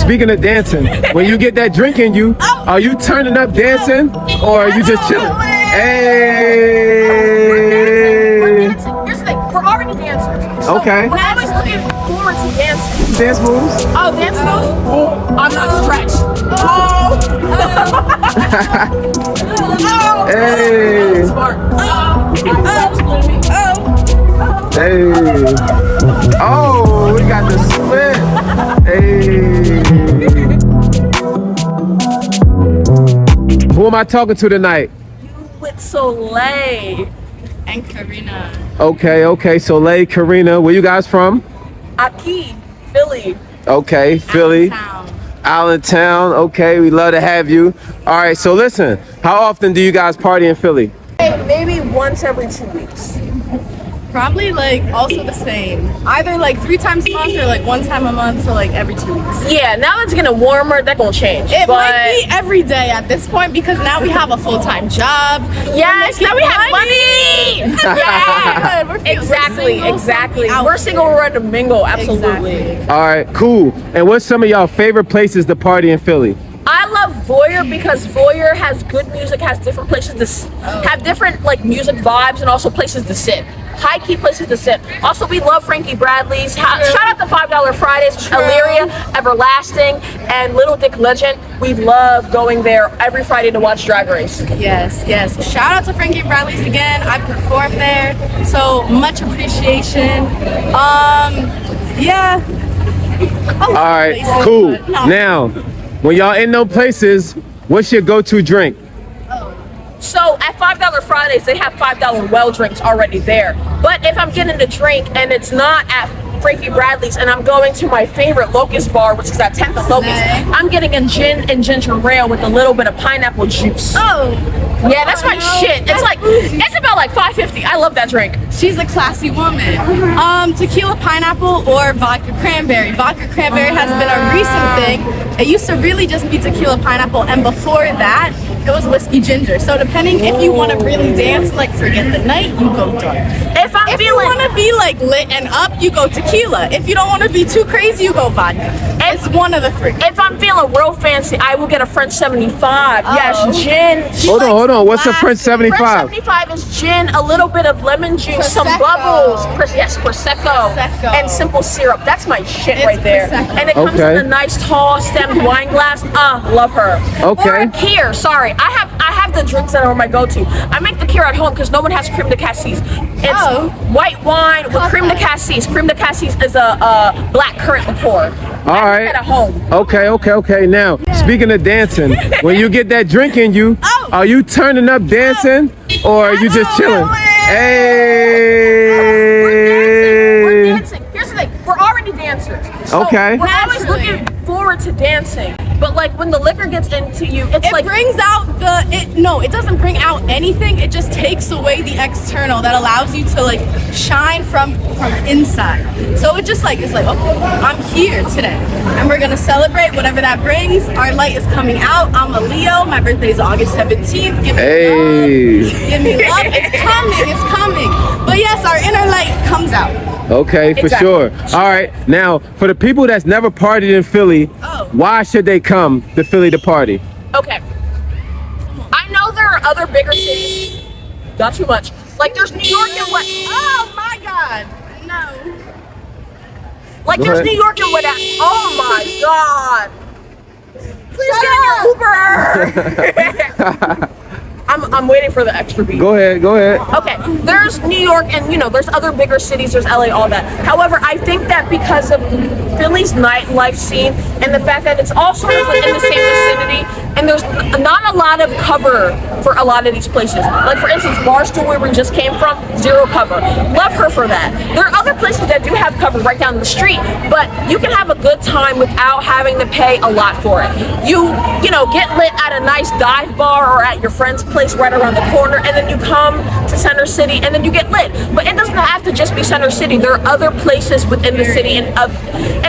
speaking of dancing, when you get that drink in you, are you turning up dancing or are you just chilling? Hey! We're dancing. Here's the thing, we're already dancers. So Okay. we're always looking forward to dancing. Dance moves? Oh, dance moves? Oh, I'm not stretched. Oh! Hey! Smart. Hey! Oh, we got the split. Hey! Who am I talking to tonight? With Solei and Karina. Okay, Solei, Karina, where you guys from? Aquí, Philly. Okay, Philly. Allentown. Okay, we love to have you. All right, so listen, how often do you guys party in Philly? Maybe once every 2 weeks. Probably like also the same. Either like 3 times a month or like 1 time a month, so like every 2 weeks. Yeah, now it's getting warmer, that gonna change. It might be every day at this point because now we have a full-time job. Yes, now we have money. Yeah, exactly. We're single, we're ready to mingle. Absolutely. Exactly. All right, cool. And what's some of y'all favorite places to party in Philly? I love Voyeur because Voyeur has good music, has different places to have different like music vibes and also places to sit. High key places to sit. Also, we love Frankie Bradley's. Shout out to $5 Fridays, Illyria, Everlasting, and Little Dick Legend. We love going there every Friday to watch Drag Race. Yes. Shout out to Frankie Bradley's again. I performed there, so much appreciation. Yeah. All right, cool. Now, when y'all in those places, what's your go-to drink? So at $5 Fridays, they have $5 well drinks already there. But if I'm getting a drink and it's not at Frankie Bradley's and I'm going to my favorite Locust bar, which is at 10th and Locust, I'm getting a gin and ginger ale with a little bit of pineapple juice. Oh. Yeah, that's my shit. It's about like $5.50. I love that drink. She's a classy woman. Tequila pineapple or vodka cranberry. Vodka cranberry has been a recent thing. It used to really just be tequila pineapple, and before that, it was whiskey ginger. So depending if you want to really dance, like forget the night, you go dark. If you want to be like lit and up, you go tequila. If you don't want to be too crazy, you go vodka. It's one of the 3. If I'm feeling real fancy, I will get a French 75. Yes, gin. Hold on. What's a French 75? French 75 is gin, a little bit of lemon juice, some bubbles, Prosecco, and simple syrup. That's my shit right there. Prosecco. And it comes in a nice tall stemmed wine glass. Love her. Okay. Or a Kier. Sorry, I have the drinks that are my go-to. I make the Kier at home because no one has creme de cassis. It's white wine with creme de cassis. Creme de cassis is a black currant liqueur. All right. At home. Okay. Now, speaking of dancing, when you get that drink in you, are you turning up dancing or are you just chilling? Hey. We're dancing. Here's the thing, we're already dancers. So Okay. We're always looking forward to dancing. But like when the liquor gets into you, it brings out it doesn't bring out anything. It just takes away the external that allows you to like shine from inside. So it's like, okay, I'm here today and we're gonna celebrate whatever that brings. Our light is coming out. I'm a Leo. My birthday is August 17th. Give me love. Give me love. It's coming. But yes, our inner light comes out. Okay, for sure. All right, now for the people that's never partied in Philly, why should they come to Philly to party? Okay. I know there are other bigger cities. Not too much. Like there's New York and what? Oh my God. No. Like there's New York and what? Oh my God. Please get in your Uber. I'm waiting for the extra beat. Go ahead. Okay, there's New York and there's other bigger cities, there's LA, all that. However, I think that because of Philly's nightlife scene and the fact that it's also in the same vicinity and there's not a lot of cover for a lot of these places. Like for instance, Barstool where we just came from, 0 cover. Love her for that. There are other places that do have cover right down the street, but you can have a good time without having to pay a lot for it. You get lit at a nice dive bar or at your friend's place right around the corner, and then you come to Center City and then you get lit. But it doesn't have to just be Center City. There are other places within the city and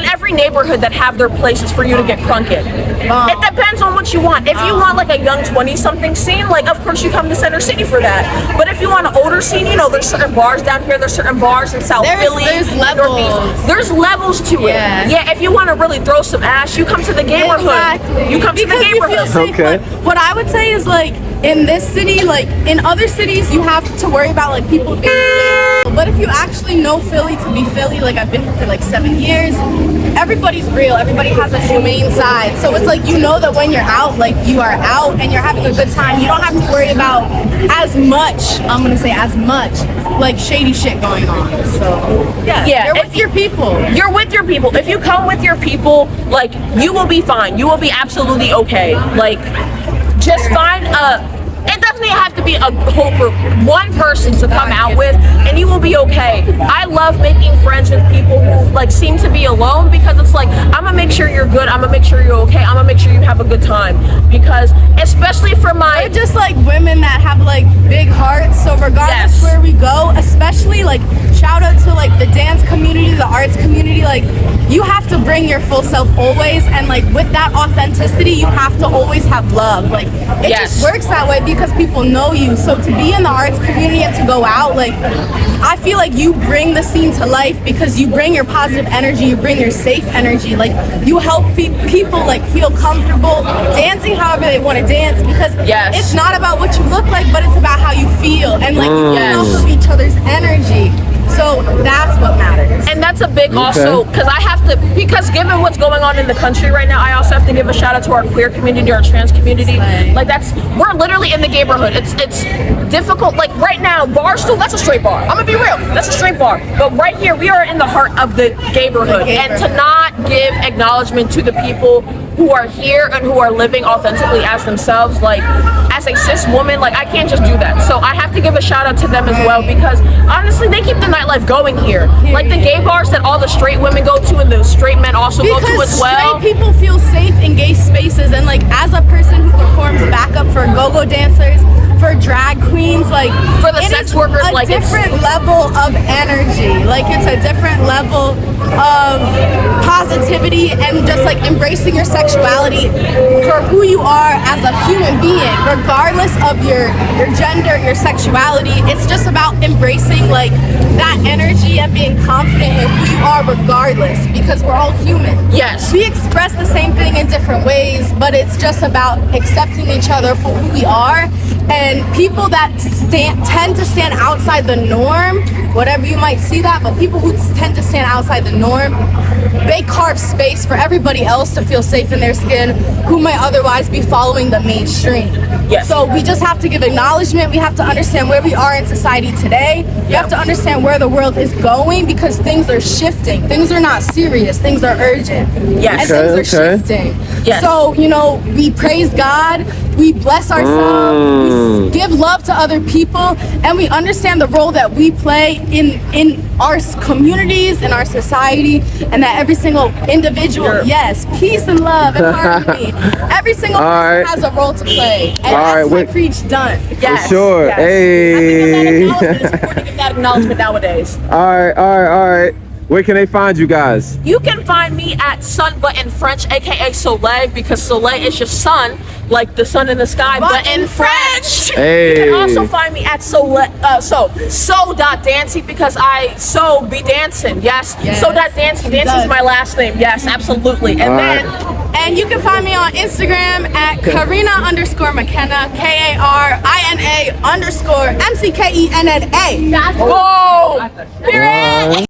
every every neighborhood that have their places for you to get crunk in. It depends on what you want. If you want like a young 20-something scene, like of course you come to Center City for that. But if you want an older scene, you know, there's certain bars down here, there's certain bars in South Philly. There's levels. Northeast. There's levels to it. Yeah. If you want to really throw some ass, you come to the neighborhood. Exactly. You come to the Because you neighborhood. feel safe. Okay. But what I would say is like in this city, like in other cities, you have to worry about like people being safe. But if you actually know Philly to be Philly, like I've been here for like 7 years, everybody's real. Everybody has a humane side. So it's like you know that when you're out, like you are out and you're having a good time. You don't have to worry about as much. I'm gonna say as much like shady shit going on. So yeah, you're with your people. You're with your people. If you come with your people, like you will be fine. You will be absolutely okay. Like just find it doesn't even have to be a whole group. One person to come out with and you will be okay. I love making friends with people who like seem to be alone because it's like I'm gonna make sure you're good, I'm gonna make sure you're okay, I'm gonna make sure you have a good time. Because especially for my We're just like women that have like big hearts, so regardless where we go, especially like shout out to like the dance community, the arts community, like you have to bring your full self always, and like with that authenticity you have to always have love. Like it just works that way because people know you. So to be in the arts community and to go out, like I feel like you bring the scene to life because you bring your positive energy, you bring your safe energy, like you help people like feel comfortable dancing however they want to dance, because it's not about what you look like, but it's about how you feel, and like you feed off of each other's energy. So that's what matters. And that's a big also, because I have to, because given what's going on in the country right now, I also have to give a shout out to our queer community, our trans community. Like we're literally in the neighborhood. It's difficult. Like right now, Barstool, that's a straight bar. I'm gonna be real, that's a straight bar. But right here, we are in the heart of the neighborhood. And to not give acknowledgement to the people who are here and who are living authentically as themselves, like as a cis woman, like I can't just do that. So I have to give a shout out to them as well, because honestly, they keep the nightlife going here. Like the gay bars that all the straight women go to and the straight men also go to as well. Straight people feel safe in gay spaces, and like as a person who performs backup for go-go dancers, for drag queens, like for the sex workers, like it's a different level of energy. Like it's a different level of positivity and just like embracing your sexuality for who you are as a human being, regardless of your gender, your sexuality. It's just about embracing like that energy and being confident in who you are regardless, because we're all human. Yes. We express the same thing in different ways, but it's just about accepting each other for who we are. And people that tend to stand outside the norm, whatever you might see that, but people who tend to stand outside the norm, they carve space for everybody else to feel safe in their skin who might otherwise be following the mainstream. Yes. So we just have to give acknowledgement. We have to understand where we are in society today. We have to understand where the world is going, because things are shifting. Things are not serious. Things are urgent. Yes. And things are shifting. Yes. So, you know, we praise God. We bless ourselves, we give love to other people, and we understand the role that we play in our communities, in our society, and that every single individual, peace and love and harmony, every single person has a role to play. And that's my preach done. Yes. For sure. Yes. Hey. I think it's important to give that acknowledgement nowadays. All right. Where can they find you guys? You can find me at Sun But in French, aka Solei, because Soleil is just sun, like the sun in the sky, but in French. Hey. You can also find me at so.dancing, because I be dancing. Yes. So.dancing. Dancing is my last name. Yes, absolutely. And and you can find me on Instagram at Karina_McKenna, KARINA_MCKENNA. Whoa! Period.